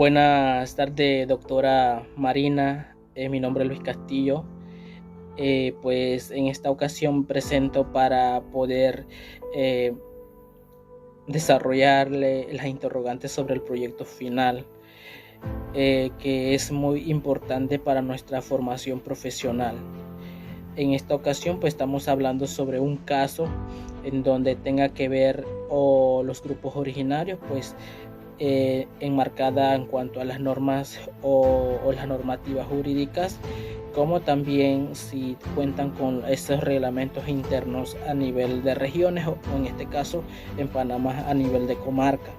Buenas tardes, doctora Marina. Mi nombre es Luis Castillo. Pues en esta ocasión presento para poder desarrollarle las interrogantes sobre el proyecto final, que es muy importante para nuestra formación profesional. En esta ocasión pues estamos hablando sobre un caso en donde tenga que ver los grupos originarios, pues enmarcada en cuanto a las normas o las normativas jurídicas, como también si cuentan con esos reglamentos internos a nivel de regiones o en este caso en Panamá a nivel de comarca.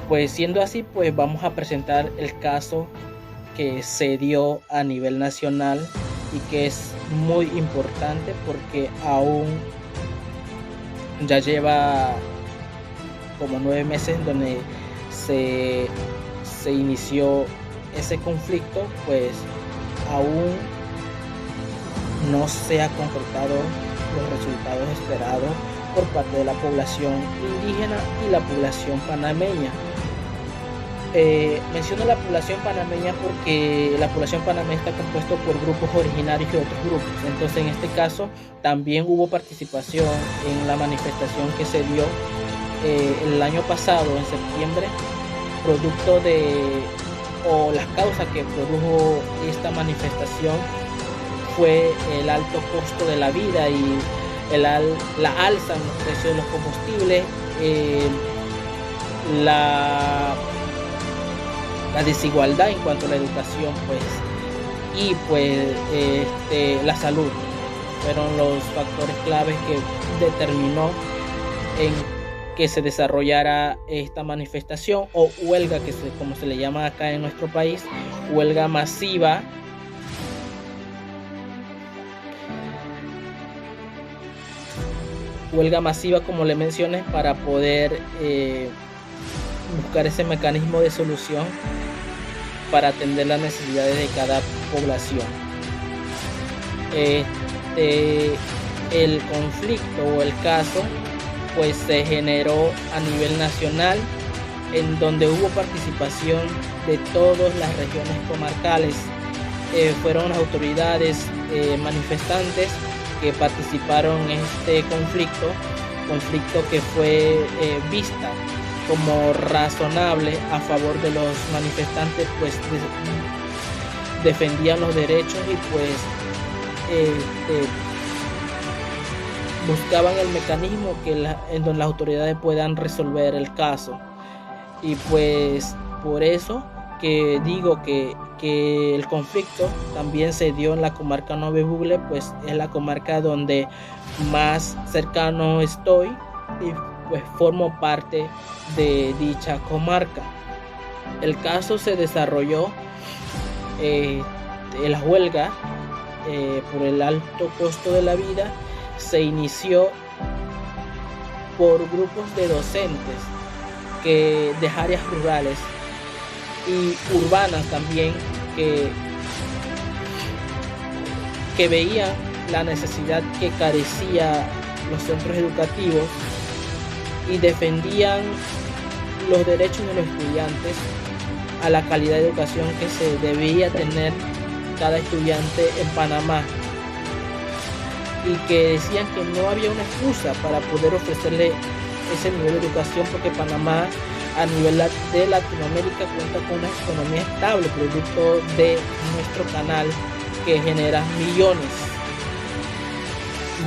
Pues siendo así, pues vamos a presentar el caso que se dio a nivel nacional y que es muy importante porque aún ya lleva como 9 meses donde se inició ese conflicto, pues aún no se ha concretado los resultados esperados por parte de la población indígena y la población panameña. Menciono la población panameña porque la población panameña está compuesta por grupos originarios y otros grupos. Entonces, en este caso, también hubo participación en la manifestación que se dio el año pasado, en septiembre, producto las causas que produjo esta manifestación fue el alto costo de la vida y la alza en los precios de los combustibles, la desigualdad en cuanto a la educación, la salud fueron los factores claves que determinó en que se desarrollara esta manifestación o huelga, como se le llama acá en nuestro país, huelga masiva como le mencioné, para poder buscar ese mecanismo de solución para atender las necesidades de cada población. El conflicto o el caso pues se generó a nivel nacional, en donde hubo participación de todas las regiones comarcales. Fueron las autoridades manifestantes que participaron en este conflicto que fue vista como razonable a favor de los manifestantes, pues defendían los derechos y pues buscaban el mecanismo en donde las autoridades puedan resolver el caso. Y pues por eso que digo que el conflicto también se dio en la comarca Nove Bugle, pues es la comarca donde más cercano estoy y pues formo parte de dicha comarca. El caso se desarrolló en la huelga por el alto costo de la vida. Se inició por grupos de docentes de áreas rurales y urbanas también que veían la necesidad que carecía los centros educativos y defendían los derechos de los estudiantes a la calidad de educación que se debía tener cada estudiante en Panamá, y que decían que no había una excusa para poder ofrecerle ese nivel de educación, porque Panamá a nivel de Latinoamérica cuenta con una economía estable, producto de nuestro canal que genera millones,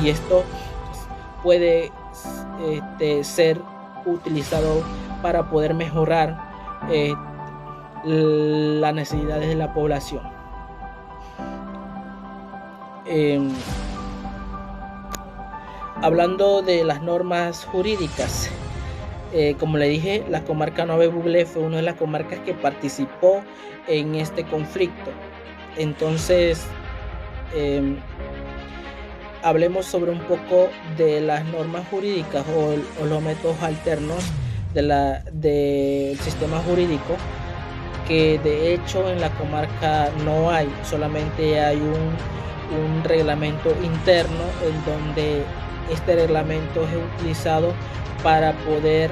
y esto puede ser utilizado para poder mejorar las necesidades de la población. Hablando de las normas jurídicas, como le dije, la comarca Nove Bugle fue una de las comarcas que participó en este conflicto. Entonces, hablemos sobre un poco de las normas jurídicas o los métodos alternos del sistema jurídico, que de hecho en la comarca no hay, solamente hay un reglamento interno en donde este reglamento es utilizado para poder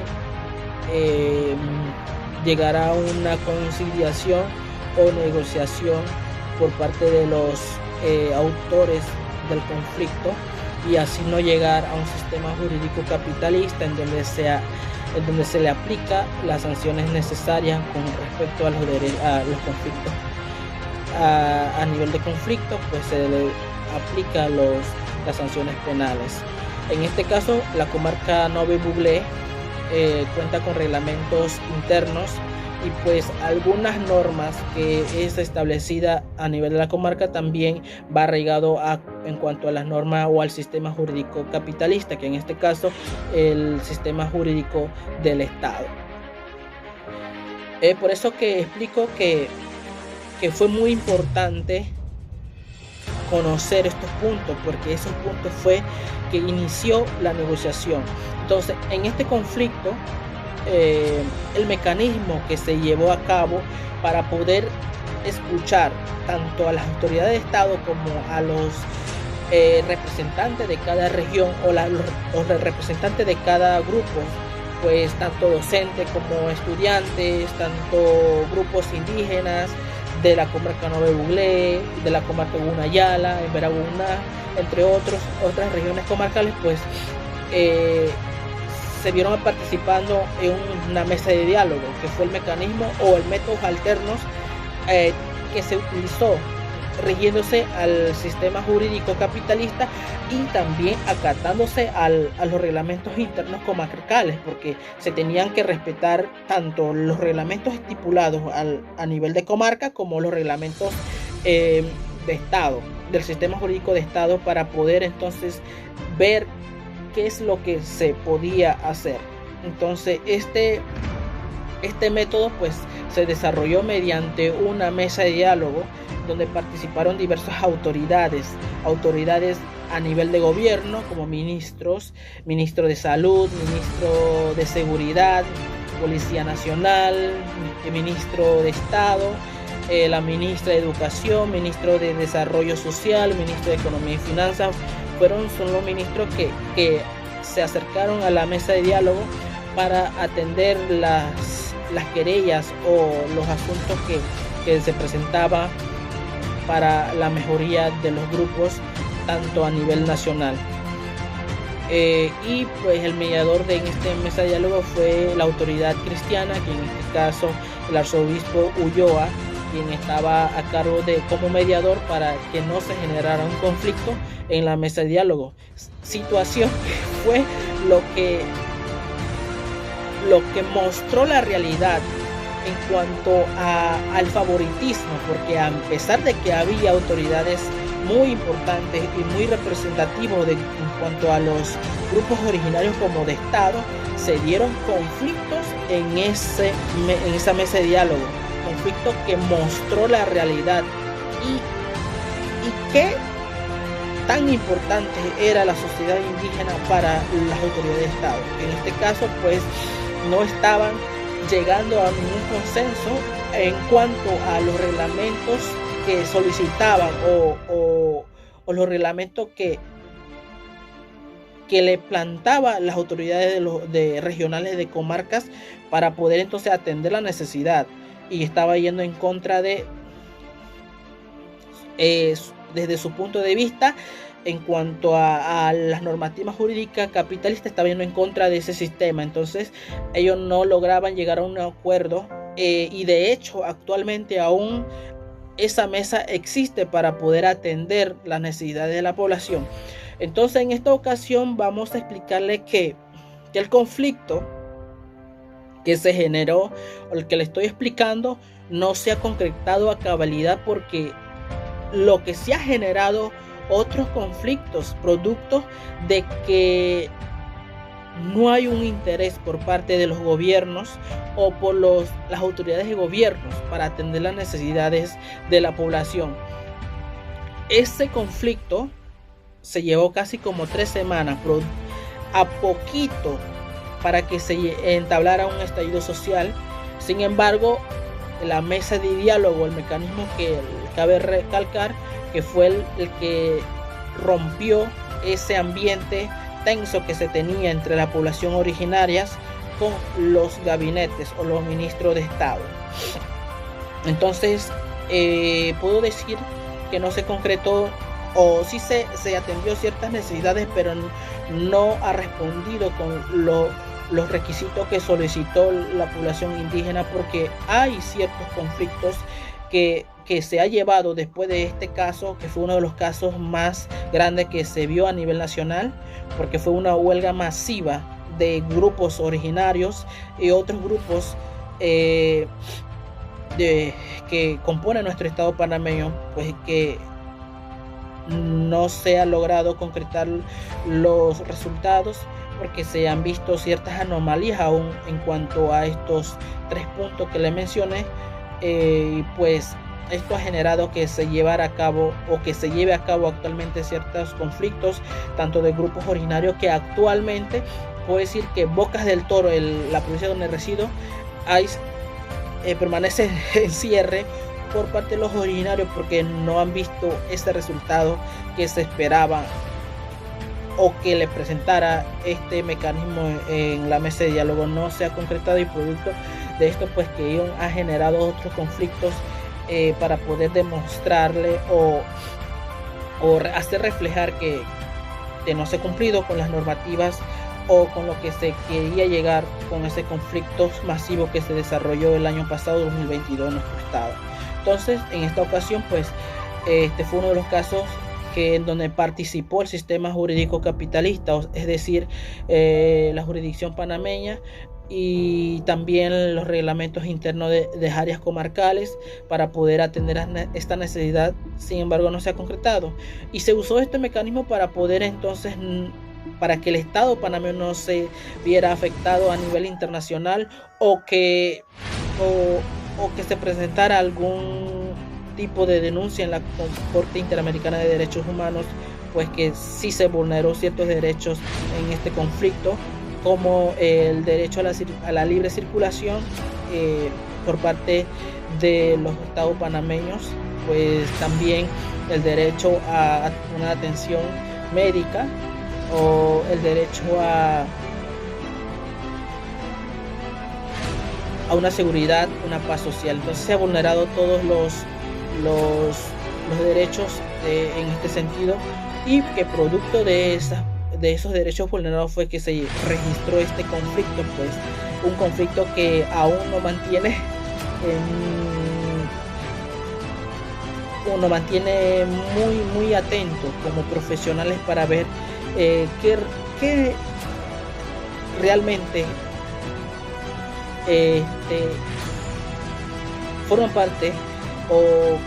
llegar a una conciliación o negociación por parte de los autores del conflicto, y así no llegar a un sistema jurídico capitalista en donde se le aplica las sanciones necesarias con respecto a los conflictos. A nivel de conflicto, pues se le aplica las sanciones penales. En este caso, la comarca Nové-Bouglé cuenta con reglamentos internos y pues algunas normas que es establecida a nivel de la comarca también va arraigado en cuanto a las normas o al sistema jurídico capitalista, que en este caso el sistema jurídico del Estado. Por eso que explico que fue muy importante conocer estos puntos, porque esos puntos fue que inició la negociación. Entonces, en este conflicto, el mecanismo que se llevó a cabo para poder escuchar tanto a las autoridades de Estado como a los representantes de cada región o los representantes de cada grupo, pues tanto docentes como estudiantes, tanto grupos indígenas de la comarca Nové-Bouglé, de la comarca Gunayala, en Veraguná, entre otras regiones comarcales, pues se vieron participando en una mesa de diálogo, que fue el mecanismo o el método alternos que se utilizó rigiéndose al sistema jurídico capitalista y también acatándose a los reglamentos internos comarcales, porque se tenían que respetar tanto los reglamentos estipulados a nivel de comarca como los reglamentos de Estado, del sistema jurídico de Estado, para poder entonces ver qué es lo que se podía hacer. Entonces este método pues se desarrolló mediante una mesa de diálogo donde participaron diversas autoridades a nivel de gobierno, como ministro de salud, ministro de seguridad, policía nacional, ministro de Estado, la ministra de educación, ministro de desarrollo social, ministro de economía y finanzas. Son los ministros que se acercaron a la mesa de diálogo para atender las querellas o los asuntos que se presentaban para la mejoría de los grupos, tanto a nivel nacional. Y pues el mediador de esta mesa de diálogo fue la autoridad cristiana, que en este caso el arzobispo Ulloa, quien estaba a cargo como mediador para que no se generara un conflicto en la mesa de diálogo. Situación que fue lo que mostró la realidad en cuanto al favoritismo, porque a pesar de que había autoridades muy importantes y muy representativos en cuanto a los grupos originarios como de Estado, se dieron conflictos en esa mesa de diálogo, conflicto que mostró la realidad y qué tan importante era la sociedad indígena para las autoridades de Estado. En este caso pues no estaban llegando a ningún consenso en cuanto a los reglamentos que solicitaban o los reglamentos que le plantaban las autoridades de regionales de comarcas para poder entonces atender la necesidad, y estaba yendo en contra de desde su punto de vista en cuanto a las normativas jurídicas capitalistas, estaba yendo en contra de ese sistema. Entonces ellos no lograban llegar a un acuerdo, y de hecho actualmente aún esa mesa existe para poder atender las necesidades de la población. Entonces en esta ocasión vamos a explicarle que el conflicto que se generó, o el que le estoy explicando, no se ha concretado a cabalidad, porque lo que se ha generado otros conflictos, producto de que no hay un interés por parte de los gobiernos o por las autoridades de gobiernos para atender las necesidades de la población. Ese conflicto se llevó casi como 3 semanas, a poquito para que se entablara un estallido social. Sin embargo, la mesa de diálogo, el mecanismo que cabe recalcar que fue el que rompió ese ambiente tenso que se tenía entre la población originaria, con los gabinetes o los ministros de Estado. Entonces, puedo decir que no se concretó, o sí se atendió ciertas necesidades, pero no ha respondido con los requisitos que solicitó la población indígena, porque hay ciertos conflictos que se ha llevado después de este caso, que fue uno de los casos más grandes que se vio a nivel nacional, porque fue una huelga masiva de grupos originarios y otros grupos que componen nuestro estado panameño, pues que no se ha logrado concretar los resultados, porque se han visto ciertas anomalías aún en cuanto a estos 3 puntos que le mencioné. Pues esto ha generado que se lleve a cabo actualmente ciertos conflictos, tanto de grupos originarios, que actualmente puedo decir que Bocas del Toro, la provincia donde resido, permanece en cierre por parte de los originarios, porque no han visto ese resultado que se esperaba o que le presentara este mecanismo en la mesa de diálogo. No se ha concretado, y producto de esto, pues que ha generado otros conflictos para poder demostrarle o hacer reflejar que no se ha cumplido con las normativas o con lo que se quería llegar con ese conflicto masivo que se desarrolló el año pasado, 2022, en nuestro estado. Entonces, en esta ocasión, pues este fue uno de los casos en donde participó el sistema jurídico capitalista, es decir, la jurisdicción panameña, y también los reglamentos internos de áreas comarcales, para poder atender a esta necesidad. Sin embargo, no se ha concretado, y se usó este mecanismo para poder entonces, para que el Estado panameño no se viera afectado a nivel internacional, o que se presentara algún tipo de denuncia en la Corte Interamericana de Derechos Humanos, pues que sí se vulneró ciertos derechos en este conflicto, como el derecho a la libre circulación por parte de los estados panameños, pues también el derecho a una atención médica, o el derecho a una seguridad, una paz social. Entonces se ha vulnerado todos los derechos en este sentido, y que producto de esos derechos vulnerados fue que se registró este conflicto, pues un conflicto que aún nos mantiene muy atentos como profesionales para ver qué realmente forman parte o